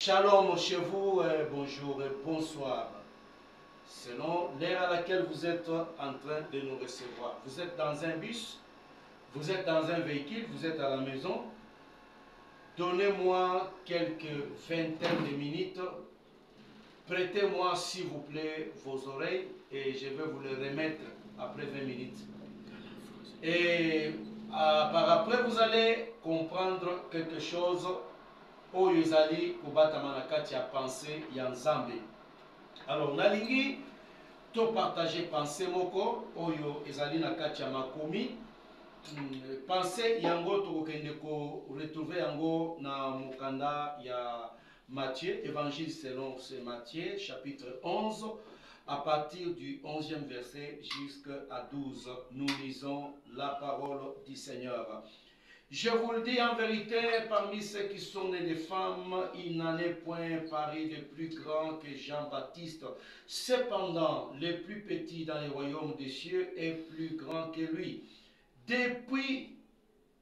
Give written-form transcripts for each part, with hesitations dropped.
Shalom chez vous, bonjour et bonsoir. Selon l'ère à laquelle vous êtes en train de nous recevoir. Vous êtes dans un bus, vous êtes dans un véhicule, vous êtes à la maison. Donnez-moi quelques vingtaines de minutes. Prêtez-moi s'il vous plaît vos oreilles et je vais vous les remettre après 20 minutes. Et par après vous allez comprendre quelque chose. Oyo ezali kobatama na kati ya pensée ya Nzambe. Alors nalingi to partager pensée moko oyo ezali na kati ya makomi. Pensée yango tokokende ko retrouver yango na mokanda ya Matthieu, évangile selon Saint Matthieu, chapitre 11, à partir du 11e verset jusqu'à 12. Nous lisons la parole du Seigneur. Je vous le dis en vérité, parmi ceux qui sont nés des femmes, il n'en est point paru de plus grand que Jean-Baptiste. Cependant, le plus petit dans les royaumes des cieux est plus grand que lui. Depuis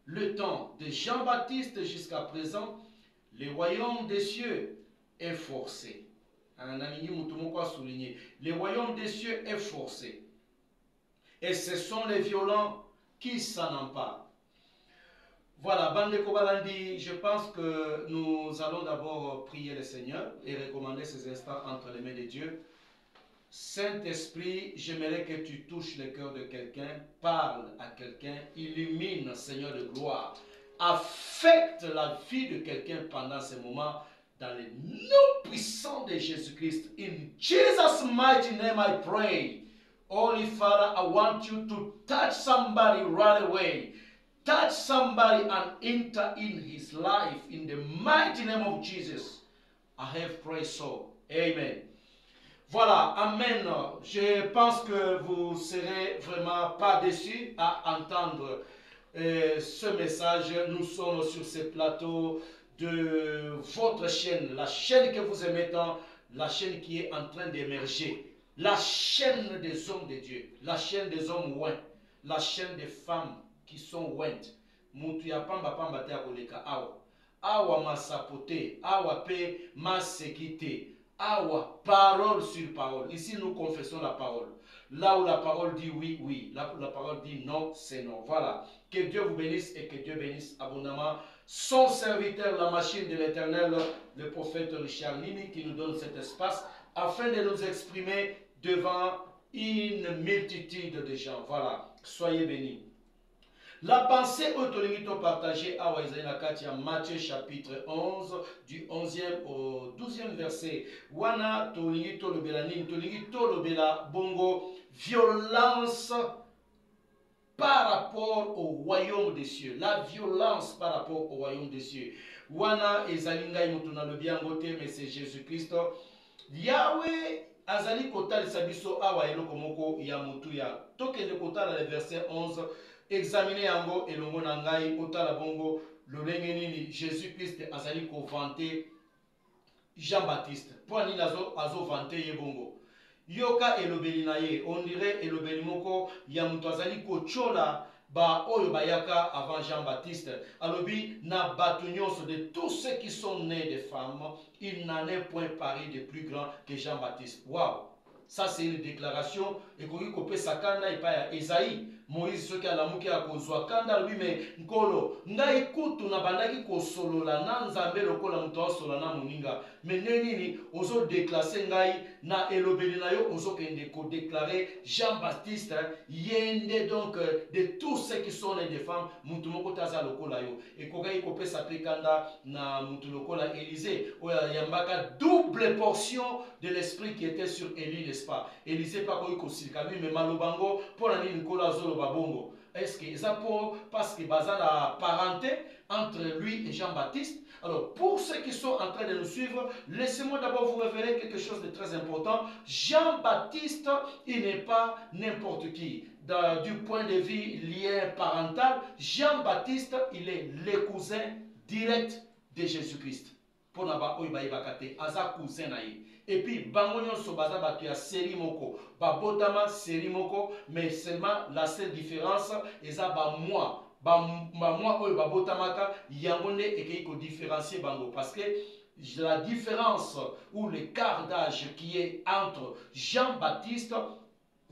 le temps de Jean-Baptiste jusqu'à présent, le royaume des cieux est forcé. Le royaume des cieux est forcé. Et ce sont les violents qui s'en emparent. Voilà, Bande Kobalandi, je pense que nous allons d'abord prier le Seigneur et recommander ces instants entre les mains de Dieu. Saint-Esprit, j'aimerais que tu touches le cœur de quelqu'un, parle à quelqu'un, illumine, Seigneur de gloire, affecte la vie de quelqu'un pendant ce moment dans le nom puissant de Jésus-Christ. In Jesus' mighty name I pray. Holy Father, I want you to touch somebody right away. Touch somebody and enter in his life in the mighty name of Jesus. I have prayed so. Amen. Voilà, Amen. Je pense que vous ne serez vraiment pas déçus à entendre ce message. Nous sommes sur ce plateau de votre chaîne, la chaîne que vous aimez tant, la chaîne qui est en train d'émerger, la chaîne des hommes de Dieu, la chaîne des hommes ouins, la chaîne des femmes qui sont ouintes. Mutu ya pamba pamba te akoleka awa. Awa masapote, awa pe masekite. Awa, parole sur parole. Ici, nous confessons la parole. Là où la parole dit oui, oui. Là où la parole dit non, c'est non. Voilà. Que Dieu vous bénisse et que Dieu bénisse abondamment son serviteur, la machine de l'Éternel, le prophète Richard Nini, qui nous donne cet espace afin de nous exprimer devant une multitude de gens. Voilà. Soyez bénis. La pensée autolimito partagée à Waïzaïnakatia, Matthieu chapitre 11, du 11e au 12e verset. Wana tolimito le belanin, tolimito le bela bongo, violence par rapport au royaume des cieux. La violence par rapport au royaume des cieux. Wana ezalinga imutuna le biangote, mais c'est Jésus-Christ. Yahweh azali kotali sabiso awa eloko moko ya mutuya. Tokende kotala le verset 11. Examiner yango elongo na ngai otala bongo lolenge nini Jésus-Christ azali ko vanter Jean-Baptiste. Pour nini azo vanter ye bongo. Yoka elobeli na ye, on dirait elobeli moko ya mutu azali ko chola ba oyo bayaka avant Jean-Baptiste. Alobi na batu nyonso de tous ceux qui sont nés de femmes, il n'en est point paru de plus grand que Jean-Baptiste. Waouh! Ça c'est une déclaration et koki kopé sakanda et pas Esaïe. Moïse soki alamuki akozwa kanda lui mais nkolo ngai kutu na bandaki kosolola na nzambe lokola muto asola na moninga mais nini ozo déclasser ngai na elobeli na yo ozo kende ko déclarer Jean-Baptiste yende donc de tous ceux qui sont nés des femmes mutu moko taza lokola yo et kokai kopesa pe kanda na mutu lokola Élisée oya yambaka double portion de l'esprit qui était sur Élie, n'est-ce pas? Élisée pas koyi kosilika lui mais malobango pour la nini nkolo azolo babongo. Est-ce que ça parce que baza la parenté entre lui et Jean-Baptiste? Alors pour ceux qui sont en train de nous suivre, laissez-moi d'abord vous révéler quelque chose de très important. Jean-Baptiste, il n'est pas n'importe qui. Du point de vue lien parental, Jean-Baptiste, il est le cousin direct de Jésus-Christ. Pour naba oyo bayebakate aza cousin na ye. Et puis bango nyonso baza batu ya série moko, babotama série moko, mais seulement la seule différence eza ba moi oyo babotamaka yango nde ekei ko différencier bango parce que la différence ou l'écart d'âge qui est entre Jean-Baptiste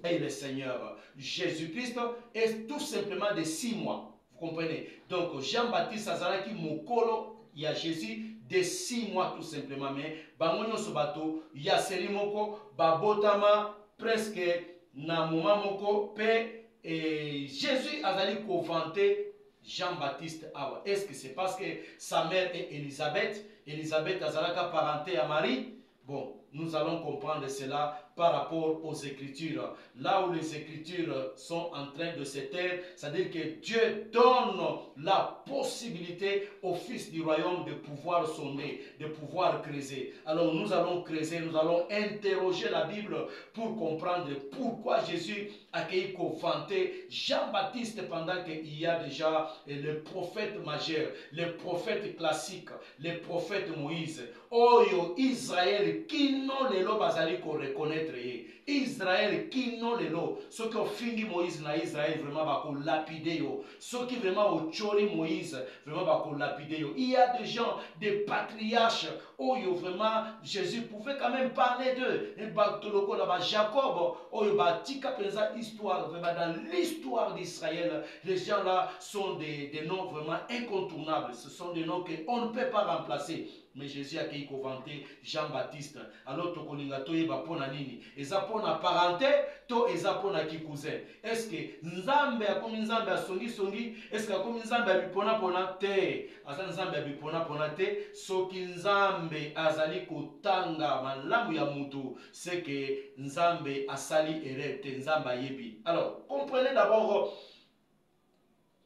et le Seigneur Jésus-Christ est tout simplement de 6 mois. Vous comprenez? Donc Jean-Baptiste azalaki mokolo ya Jésus de 6 mois tout simplement. Mais bango nyonso bato ya seli moko babotama presque na moment moko pe Jésus azali kovanté Jean-Baptiste awa. Est-ce que c'est parce que sa mère est Élisabeth? Élisabeth azalaka parenté à Marie? Bon, nous allons comprendre cela par rapport aux Écritures. Là où les Écritures sont en train de se taire, c'est-à-dire que Dieu donne la possibilité au Fils du royaume de pouvoir sonder, de pouvoir creuser. Alors nous allons creuser, nous allons interroger la Bible pour comprendre pourquoi Jésus a accueilli vanter Jean-Baptiste pendant qu'il y a déjà le prophète majeur, les prophètes classiques, les prophètes Moïse. Oyo Israël kino lelo bazali ko reconnaître ye. Israël kino lelo. Ce qui fingi Moïse na Israël vraiment ba ko lapider yo. Ce qui vraiment au chori Moïse vraiment ba ko lapider yo. Il y a des gens, des patriarches. Oyo vraiment Jésus pouvait quand même parler d'eux. Et ba toloko la ba Jacob. Oyo ba tika penza histoire vraiment dans l'histoire d'Israël. Les gens là sont des noms vraiment incontournables. Ce sont des noms qu'on ne peut pas remplacer. Mais Jésus a accueilli vanter Jean-Baptiste. Alors, tu kolinga toyeba pona nini? Eza pona parenté, to eza pona ki cousin. Est-ce que Nzambe a comme Nzambe a songi songi? Est-ce que comme Nzambe a bipona pona te? Asa Nzambe a bipona pona te? Soki Nzambe azali kotanga malamu ya mutu, c'est que Nzambe asali erete, Nzambe a yebi. Alors, comprenez d'abord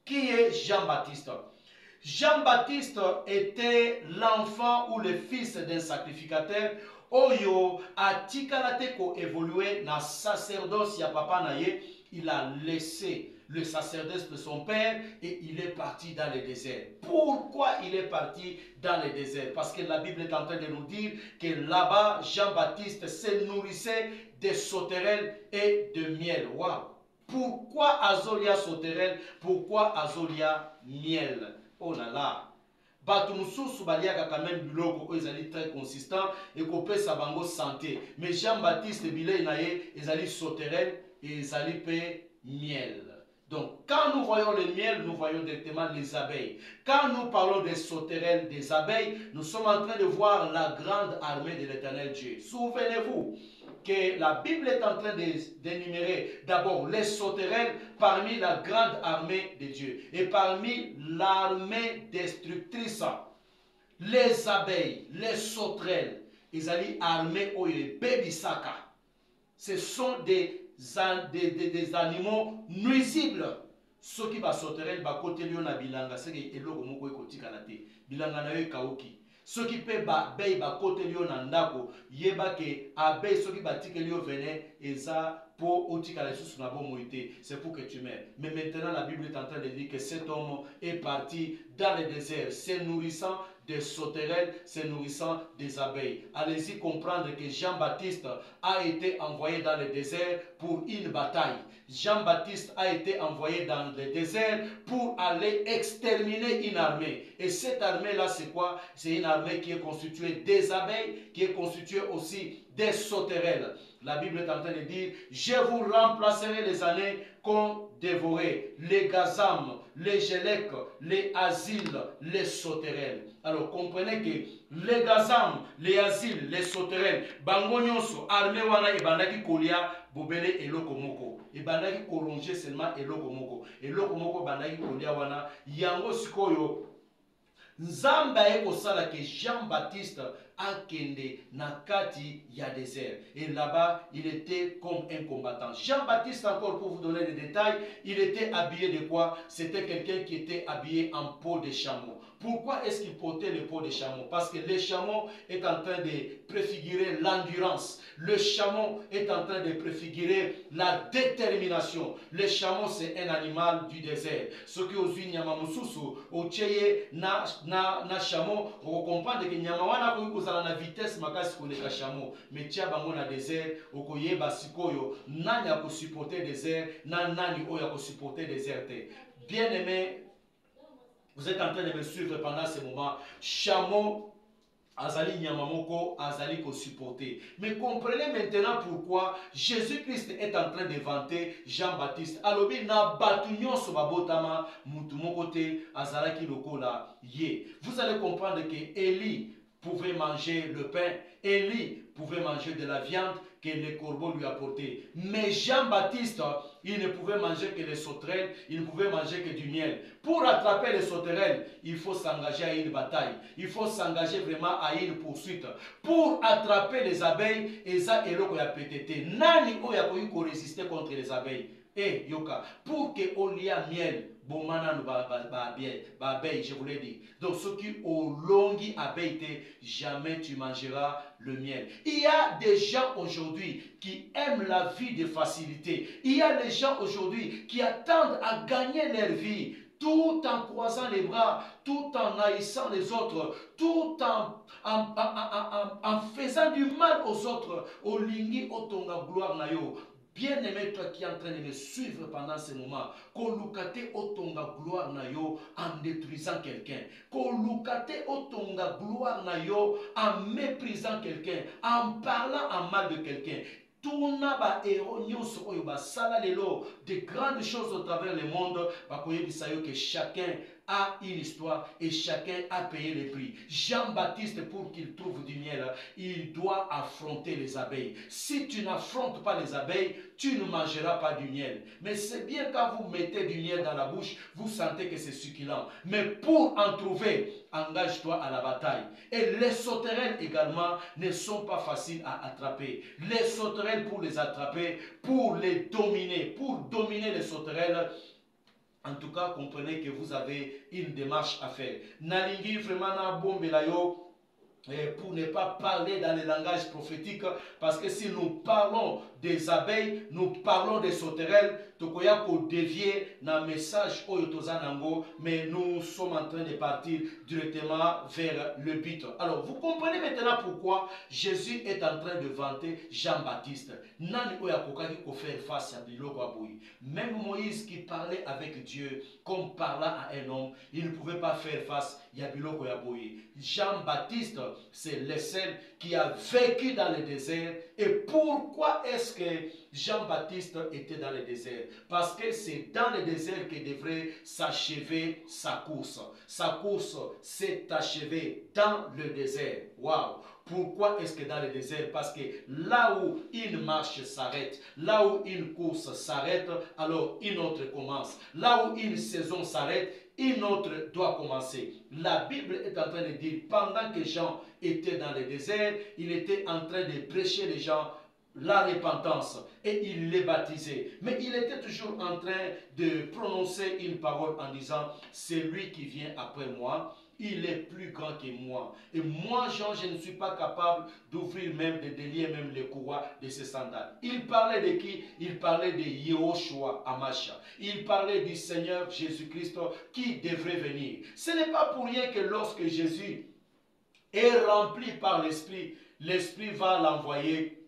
qui est Jean-Baptiste. Jean-Baptiste était l'enfant ou le fils d'un sacrificateur. Oyo atikalate ko évolué na sacerdoce ya papa naye. Il a laissé le sacerdoce de son père et il est parti dans le désert. Pourquoi il est parti dans le désert? Parce que la Bible est en train de nous dire que là-bas, Jean-Baptiste se nourrissait de sauterelles et de miel. Wow. Pourquoi Azolia sauterelle? Pourquoi Azolia miel? Oh là là. Bato mususu baliaka quand même biloko ezali très consistant et kopesa bango santé. Mais Jean-Baptiste bilei naye ezali sauterelle et ezali pe miel. Donc, quand nous voyons le miel, nous voyons directement les abeilles. Quand nous parlons des sauterelles, des abeilles, nous sommes en train de voir la grande armée de l'Éternel Dieu. Souvenez-vous que la Bible est en train d'énumérer d'abord les sauterelles parmi la grande armée de Dieu. Et parmi l'armée destructrice, les abeilles, les sauterelles, ils allaient armés au bébisaka. Ce sont des animaux nuisibles. Ceux qui va sauterelles, ba côté lion na bilanga, c'est que eloko moko ekotika na te. Bilanga na yo kauki. Ceux qui peuvent bay ba côté lion na ndako, yeba ke abeille ceux qui batique lion venait et ça pour otika la sous na moité, c'est pour que tu meurs. Mais maintenant la Bible est en train de dire que cet homme est parti dans le désert, se nourrissant des sauterelles, se nourrissant des abeilles. Allez-y comprendre que Jean-Baptiste a été envoyé dans le désert pour une bataille. Jean-Baptiste a été envoyé dans le désert pour aller exterminer une armée. Et cette armée-là, c'est quoi? C'est une armée qui est constituée des abeilles, qui est constituée aussi des sauterelles. La Bible est en train de dire, je vous remplacerai les années qu'ont dévoré les gazam, les gélèques, les asiles, les sauterelles. Alors comprenez que les gazam, les asiles, les sauterelles, bango nyonso, armée wana ebandaki kolia bobele eloko moko. Ebandaki koronge seulement eloko moko. Eloko moko bandaki kolia wana, yango sikoyo Nzambe ekosala que Jean-Baptiste akende na kati ya désert. Et là-bas, il était comme un combattant. Jean-Baptiste, encore pour vous donner des détails, il était habillé de quoi? C'était quelqu'un qui était habillé en peau de chameau. Pourquoi est-ce qu'il portait le peau de chameau? Parce que le chameau est en train de préfigurer l'endurance. Le chameau est en train de préfigurer la détermination. Le chameau, c'est un animal du désert. Ce que aux nyamamususu, au tcheye na chameau, on comprend que nyamawana kozala na vitesse makasi koleka chameau. Mais tia bango na désert, okoyeba sikoyo nani ako supporter désert, nani oyo ako supporter désert. Bien aimé, vous êtes en train de me suivre pendant ce moment. Chameau Azali Nyamamoko, Azali ko supporter. Mais comprenez maintenant pourquoi Jésus-Christ est en train de vanter Jean-Baptiste. Alobi na batunyon so babotama mutumoko te azalaki lokola ye. Vous allez comprendre que Élie pouvait manger le pain, Élie pouvait manger de la viande que les corbeaux lui apportaient. Mais Jean-Baptiste, il ne pouvait manger que les sauterelles, il ne pouvait manger que du miel. Pour attraper les sauterelles, il faut s'engager à une bataille. Il faut s'engager vraiment à une poursuite. Pour attraper les abeilles, eza eloko ya pétété. Nani oya ko résister contre les abeilles? Eh, yoka, pour que on lia miel, bomana abeille, je vous l'ai dit. Donc, ceux qui ont longi abeille, jamais tu mangeras le miel. Il y a des gens aujourd'hui qui aiment la vie de facilité. Il y a des gens aujourd'hui qui attendent à gagner leur vie tout en croisant les bras, tout en haïssant les autres, tout en faisant du mal aux autres. Olingi otonga gloire na yo. Bien-aimé, toi qui es en train de me suivre pendant ce moment, kolukate otonga gloire na yo en détruisant quelqu'un, kolukate otonga gloire na yo en méprisant quelqu'un, en parlant en mal de quelqu'un. Tuna ba héros nyonso oyo basala lelo de grandes choses au travers le monde, bakoyebisa yo que chacun a une histoire et chacun a payé le prix. Jean-Baptiste, pour qu'il trouve du miel, il doit affronter les abeilles. Si tu n'affrontes pas les abeilles, tu ne mangeras pas du miel. Mais c'est bien quand vous mettez du miel dans la bouche, vous sentez que c'est succulent. Mais pour en trouver, engage-toi à la bataille. Et les sauterelles également ne sont pas faciles à attraper. Les sauterelles, pour les attraper, pour les dominer, pour dominer les sauterelles, en tout cas, comprenez que vous avez une démarche à faire. Nalingi vraiment na bombela yo, pour ne pas parler dans le langage prophétique, parce que si nous parlons des abeilles, nous parlons des sauterelles, tokoya ko dévier na message oyotozanango, mais nous sommes en train de partir directement vers le but. Alors, vous comprenez maintenant pourquoi Jésus est en train de vanter Jean-Baptiste. Nani oya kokaki ko faire face à biloko aboui. Même Moïse qui parlait avec Dieu comme parlant à un homme, il ne pouvait pas faire face à biloko aboui. Jean-Baptiste, c'est le seul qui a vécu dans le désert. Et pourquoi est-ce que Jean-Baptiste était dans le désert? Parce que c'est dans le désert que devrait s'achever sa course. Sa course s'est achevée dans le désert. Waouh! Pourquoi est-ce que dans le désert? Parce que là où une marche s'arrête, là où une course s'arrête, alors une autre commence. Là où une saison s'arrête, une autre doit commencer. La Bible est en train de dire, pendant que Jean était dans le désert, il était en train de prêcher les gens la repentance et il les baptisait. Mais il était toujours en train de prononcer une parole en disant, c'est lui qui vient après moi, il est plus grand que moi. Et moi, Jean, je ne suis pas capable d'ouvrir même, de délier même les courroies de ses sandales. Il parlait de qui? Il parlait de Yehoshua Amasha. Il parlait du Seigneur Jésus-Christ qui devrait venir. Ce n'est pas pour rien que lorsque Jésus est rempli par l'Esprit, l'Esprit va l'envoyer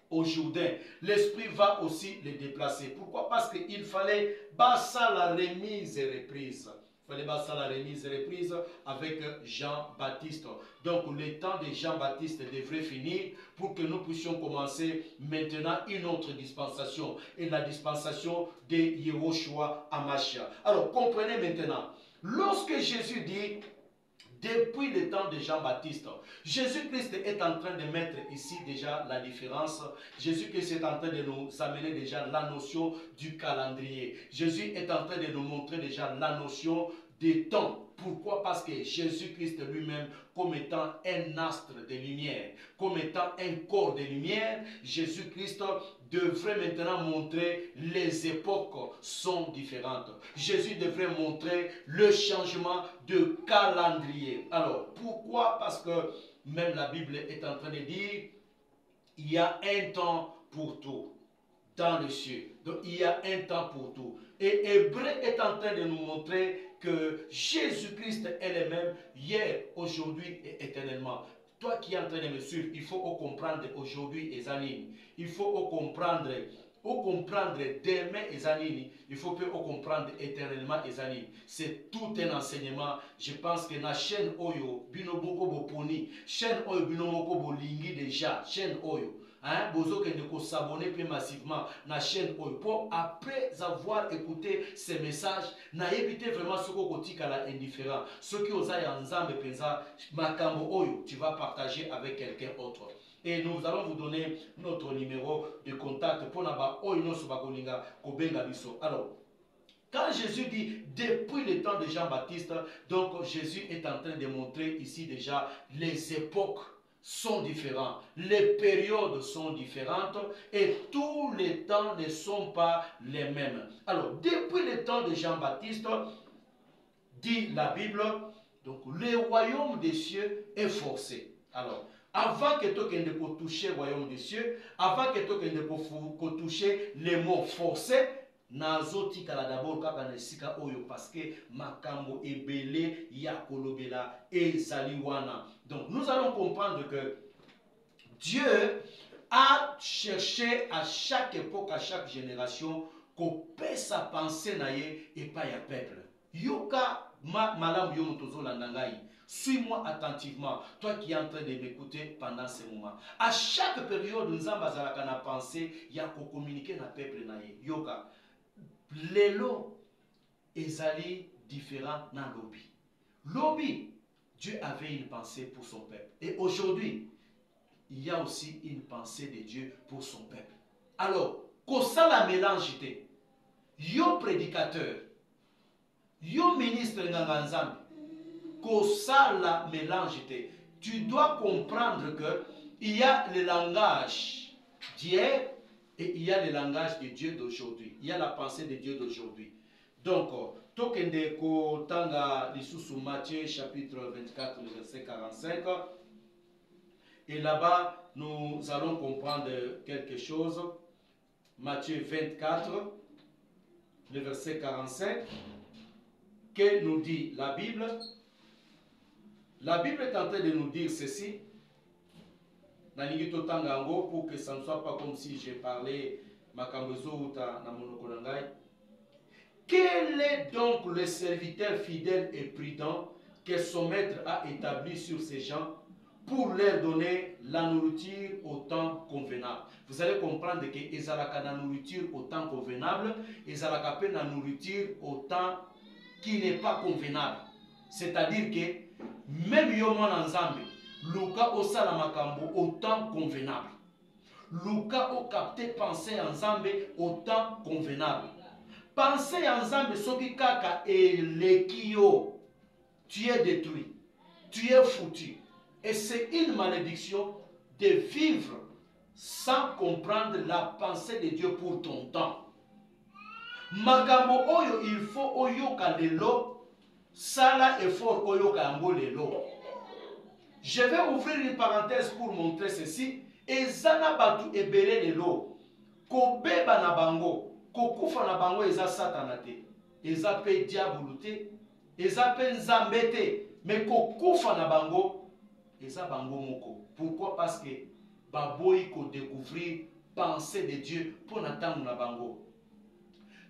au Jourdain. L'Esprit va aussi le déplacer. Pourquoi? Parce qu'il fallait bassa la remise et reprise. Il fallait bassa la remise et reprise avec Jean-Baptiste. Donc le temps de Jean-Baptiste devrait finir pour que nous puissions commencer maintenant une autre dispensation. Et la dispensation de Yehoshua Hamashiach. Alors comprenez maintenant. Lorsque Jésus dit depuis le temps de Jean-Baptiste, Jésus-Christ est en train de mettre ici déjà la différence. Jésus-Christ est en train de nous amener déjà la notion du calendrier. Jésus est en train de nous montrer déjà la notion des temps. Pourquoi? Parce que Jésus-Christ lui-même, comme étant un astre de lumière, comme étant un corps de lumière, Jésus-Christ devrait maintenant montrer les époques sont différentes. Jésus devrait montrer le changement de calendrier. Alors, pourquoi? Parce que même la Bible est en train de dire, il y a un temps pour tout dans le ciel. Donc, il y a un temps pour tout. Et Hébreu est en train de nous montrer que Jésus-Christ est le même hier, aujourd'hui et éternellement. Toi qui es en train de me suivre, il faut comprendre aujourd'hui les animes. Il faut comprendre au comprendre demain ezanini, il faut peut comprendre éternellement ezanini. C'est tout un enseignement. Je pense que la chaîne Oyo, Binomoko Boponi, chaîne Oyo, Binomoko Bolingi déjà, chaîne Oyo. Hein, bozo que de s'abonner plus massivement na chaîne Oyo pour après avoir écouté ces messages na éviter vraiment ce qu'on kotika la indifférent ce qui osa ya nzambe penza makambo Oyo tu vas partager avec quelqu'un autre et nous allons vous donner notre numéro de contact pour naba Oyo no sobakolinga kobenga biso. Alors quand Jésus dit depuis le temps de Jean-Baptiste, donc Jésus est en train de montrer ici déjà les époques sont différents, les périodes sont différentes et tous les temps ne sont pas les mêmes. Alors, depuis le temps de Jean-Baptiste, dit la Bible, donc le royaume des cieux est forcé. Alors, avant que tu ne touches le royaume des cieux, avant que tu ne touches les mots forcés, nazotikala d'abord kaka na esika oyo parce que makambo ebele ya kolobela ezali wana. Donc nous allons comprendre que Dieu a cherché à chaque époque, à chaque génération couper sa pensée naye et pas ya peuple. Yoka malam yo motozo landangai. Suis-moi attentivement, toi qui es en train de m'écouter pendant ce moment. À chaque période, nous avons la pensée, il y a communiquer na peuple naye. Yoka Lelo ezali différent dans lobby. Lobby, Dieu avait une pensée pour son peuple. Et aujourd'hui, il y a aussi une pensée de Dieu pour son peuple. Alors, quand ça la mélange, yo prédicateur, yo ministre nganganzambi, quand ça la mélange, tu dois comprendre que il y a le langage d'hier et il y a le langage de Dieu d'aujourd'hui. Il y a la pensée de Dieu d'aujourd'hui. Donc, tokende ko tanga lisusu Matthieu chapitre 24, le verset 45. Et là-bas, nous allons comprendre quelque chose. Matthieu 24, le verset 45. Que nous dit la Bible? La Bible est en train de nous dire ceci. Pour que ça ne soit pas comme si j'ai parlé makambozo ou na monokonangai. Quel est donc le serviteur fidèle et prudent que son maître a établi sur ces gens pour leur donner la nourriture au temps convenable? Vous allez comprendre que ezalaka la nourriture au temps convenable, ezalaka pe la nourriture au temps qui n'est pas convenable. C'est-à-dire que même yo mwana nzambe, luka osala makambo au temps convenable. Luka o capté penser en nzambe au temps convenable. Penser en nzambe soki kaka eleki yo, tu es détruit, tu es foutu. Et c'est une malédiction de vivre sans comprendre la pensée de Dieu pour ton temps. Makambo oyo il faut oyoka lelo, sala effort oyoka yango lelo. Je vais ouvrir une parenthèse pour montrer ceci. Ezana batu ebele lelo, kobeba na bango, kokufa na bango eza satana te, eza pe diabolo te, eza pe nzambe te, mais kokufa na bango eza bango moko. Pourquoi? Parce que baboyi ko découvrir pensée de Dieu pour n'attendre na bango.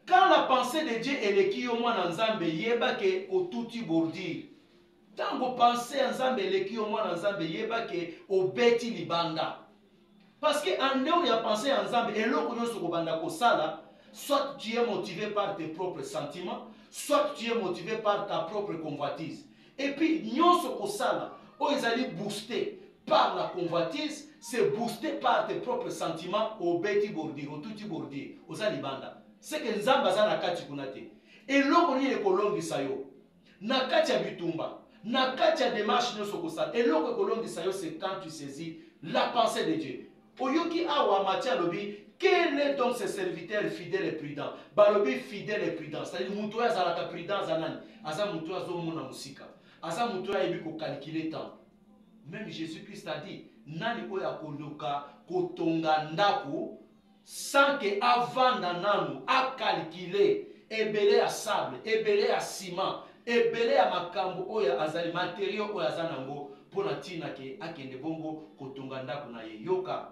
Quand la pensée de Dieu eleki yo mwana nzambe yeba ke otuti bordir. Tango pensée nzambe eleki yo mwana nzambe yeba ke obeti libanda. Parce que en dehors ya pensée nzambe eloko nyonso kobanda kosala, soit tu es motivé par tes propres sentiments, soit tu es motivé par ta propre convoitise. Et puis nyonso kosala o ezali boosté par la convoitise, c'est boosté par tes propres sentiments, obeti bordir, otuti bordir, oza libanda. C'est que nzambe aza na kati kuna te. Eloko nini ekolongisa yo na kati ya bitumba, na kati ya démarche nyonso kosala, eloko ekolongisa yo c'est quand tu saisis la pensée de Dieu. Oyoki awa Matthieu lobi, quel est donc ce serviteur fidèle et prudent? Balobi fidèle et prudent, c'est-à-dire muto ya zalaka prudent zanani, aza muto ya zomona musika, aza muto ya yebi ko calculer temps. Même Jésus-Christ a dit, nani oya koluka kotonga ndako sans que avant nanu a calculer ebele ya sable, ebele ya ciment, ebele ya makambo oya azali matériaux oya zanango pona tina ke akende bongo kotonga ndako na ye. Yoka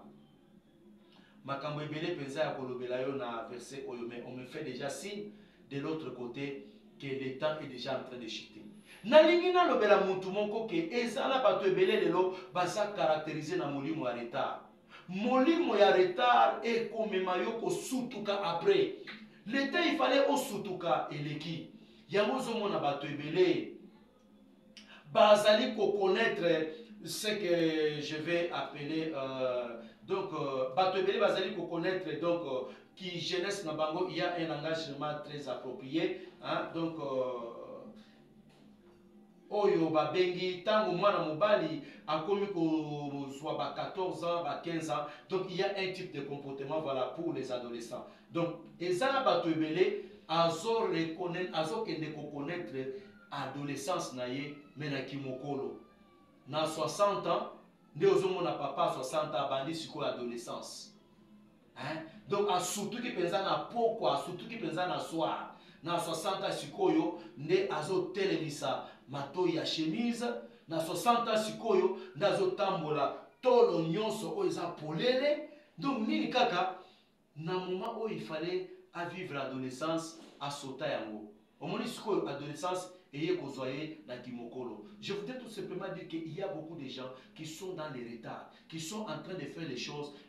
makambo ebele penza ya kolobela yo na verset oyo, mais on me fait déjà signe de l'autre côté que le temps est déjà en train de chuter. Nalingi nalobela mutu moko ke ezala bato ebele lelo baza caractérisé na molimo ya retard. Molimo ya retard ekomema yo kosutuka après. Le temps il fallait osutuka eleki. Yango ozomona bato ebele bazali ko connaître ce que je vais appeler bato ebele bazali ko connaître donc qui jeunesse na bango, il y a un engagement très approprié, hein, donc oyo babengi tango mwana mobali akomi kozwa ba 14 ans, ba 15 ans, donc il y a un type de comportement, voilà, pour les adolescents. Donc ezala bato ebele azo reconnaître, azo kende ko connaître adolescence na ye menaki mokolo na 60 ans nde ozomona papa 60 ans bandi sikoyo adolescence, hein? Donc asutuki penza na poko, asutuki penza na soir na 60 ans sikoyo nde azotelemisa matoi ya chemise, na 60 ans sikoyo nde azotambola tolo nyonso oyo eza polele. Donc nini kaka na moment oyo il fallait à vivre l'adolescence asota yango omoni sikoyo adolescence eye kozwa ye na kimokolo. Je voudrais tout simplement dire qu'il y a beaucoup de gens qui sont dans les retards, qui sont en train de faire les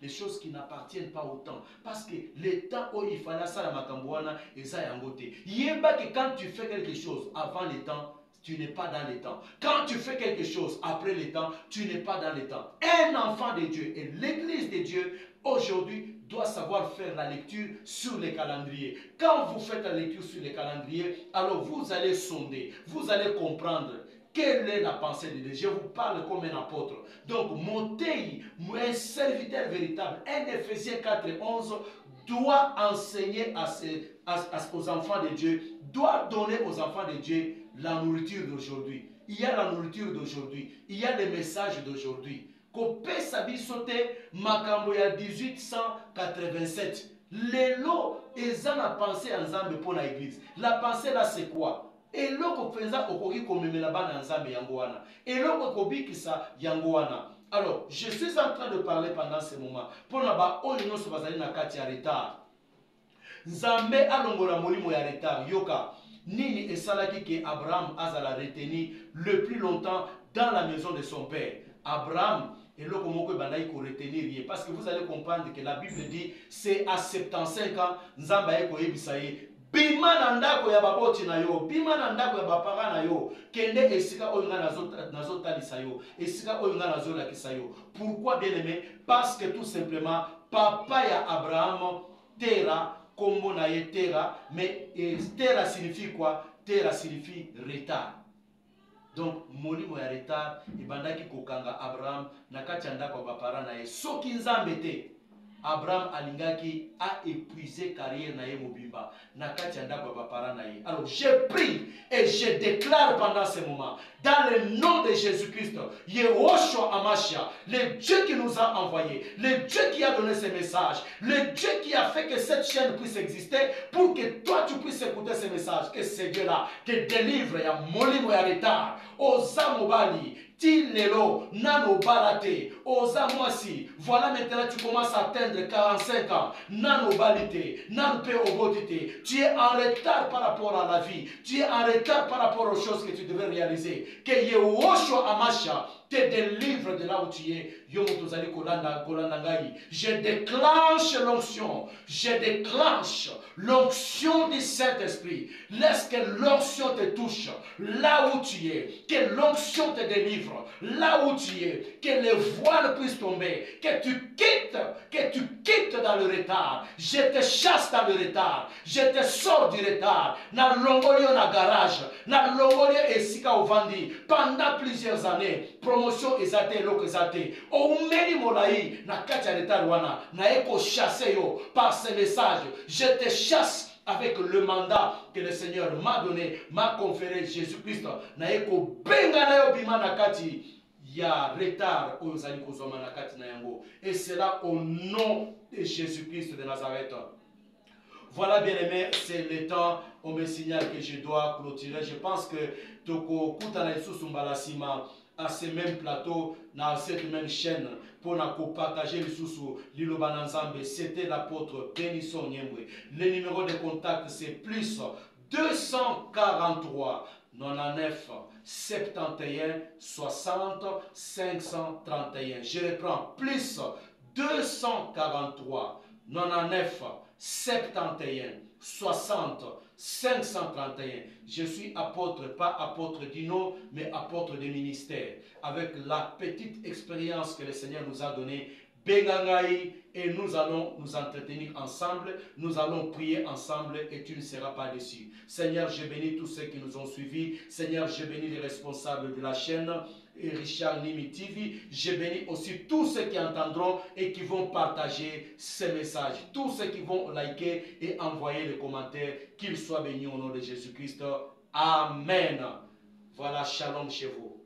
choses qui n'appartiennent pas au temps, parce que le temps où il fallait ça la makamboana et ça yangote. Yeba que quand tu fais quelque chose avant le temps, tu n'es pas dans le temps. Quand tu fais quelque chose après le temps, tu n'es pas dans le temps. Un enfant de Dieu et l'église de Dieu aujourd'hui doit savoir faire la lecture sur les calendriers. Quand vous faites la lecture sur les calendriers, alors vous allez sonder, vous allez comprendre quelle est la pensée de Dieu. Je vous parle comme un apôtre. Donc, Montei, un serviteur véritable, un Éphésiens 4:11, doit enseigner aux enfants de Dieu, doit donner aux enfants de Dieu la nourriture d'aujourd'hui. Il y a la nourriture d'aujourd'hui, il y a les messages d'aujourd'hui. Kopesa biso te makambo ya 1887. Lelo eza na pensée ya Nzambe pour la église. La pensée là c'est quoi? Eloko penza okoki komemela bana Nzambe yango wana. Eloko kobikisa yango wana. Alors, je suis en train de parler pendant ce moment. Pona ba oyo nyonso bazali na kati ya retard. Nzambe alongola molimo ya retard. Yoka nini esalaki ke Abraham azala retenu le plus longtemps dans la maison de son père. Abraham et l'autre mot que banaï ko retenir, parce que vous allez comprendre que la Bible dit c'est à 75 ans Nzamba eko yebisaye bima na ndako ya baboti na yo, bima na ndako ya bapara na yo, kende esika oyo nga nazotalisa yo, esika oyo nga nazolakisa yo. Pourquoi bien aimé? Parce que tout simplement papa ya Abraham Terah kombo na ye Terah, mais Terah signifie quoi? Terah signifie retard. Donc molimo ya retard ebandaki kokanga Abraham na kati ya ndako ya bapara na ye. Soki Nzambe te, Abraham alingaki a épuisé carrière na ye mobimba na kati ya ndako ya bapara na ye. Alors je prie et je déclare pendant ce moment, dans le nom de Jésus-Christ, Yehoshua Amashia, le Dieu qui nous a envoyés, le Dieu qui a donné ce message, le Dieu qui a fait que cette chaîne puisse exister pour que toi tu puisses écouter ce message, que ce Dieu-là te délivre ya molimo ya retard, oza mobali, Tilelo, nano balate, oza mwasi. Voilà maintenant tu commences à atteindre 45 ans. Nano balite, nano pe obotite. Tu es en retard par rapport à la vie. Tu es en retard par rapport aux choses que tu devais réaliser. Que Yehoshua Amasha te délivre de là où tu es. Yomotozali kolanda ngai. Je déclenche l'onction. Je déclenche l'onction du Saint-Esprit. Laisse que l'onction te touche là où tu es. Que l'onction te délivre là où tu es, que les voiles puissent tomber, que tu quittes dans le retard. Je te chasse dans le retard, je te sors du retard. Na longolio na garage, na longolio esika ovandi pendant plusieurs années. Promotion ezate loko ezate. O umeni molai na kati ya retard wana na eko chasser yo par ce message. Je te chasse avec le mandat que le Seigneur m'a donné, m'a conféré Jésus-Christ. Na eko benga na yo bima na kati ya retard ozali kozoma na kati na yango. Et cela au nom de Jésus-Christ de Nazareth. Voilà bien aimé, c'est le temps, on me signale que je dois clôturer. Je pense que Toko Kutana Isusu Mbalasima à ce même plateau, dans cette même chaîne, pour nous partager les sous Liloba Nzambe. C'était l'apôtre Benison Nyembwe. Le numéro de contact c'est plus 243 99 71 60 531. Je reprends, plus 243 99 71 60 531. Je suis apôtre, pas apôtre d'Ino, mais apôtre des ministères. Avec la petite expérience que le Seigneur nous a donnée, Bengangaï, et nous allons nous entretenir ensemble, nous allons prier ensemble et tu ne seras pas déçu. Seigneur, je bénis tous ceux qui nous ont suivis. Seigneur, je bénis les responsables de la chaîne et Richard Nimi TV. Je bénis aussi tous ceux qui entendront et qui vont partager ces messages. Tous ceux qui vont liker et envoyer les commentaires. Qu'ils soient bénis au nom de Jésus-Christ. Amen. Voilà, shalom chez vous.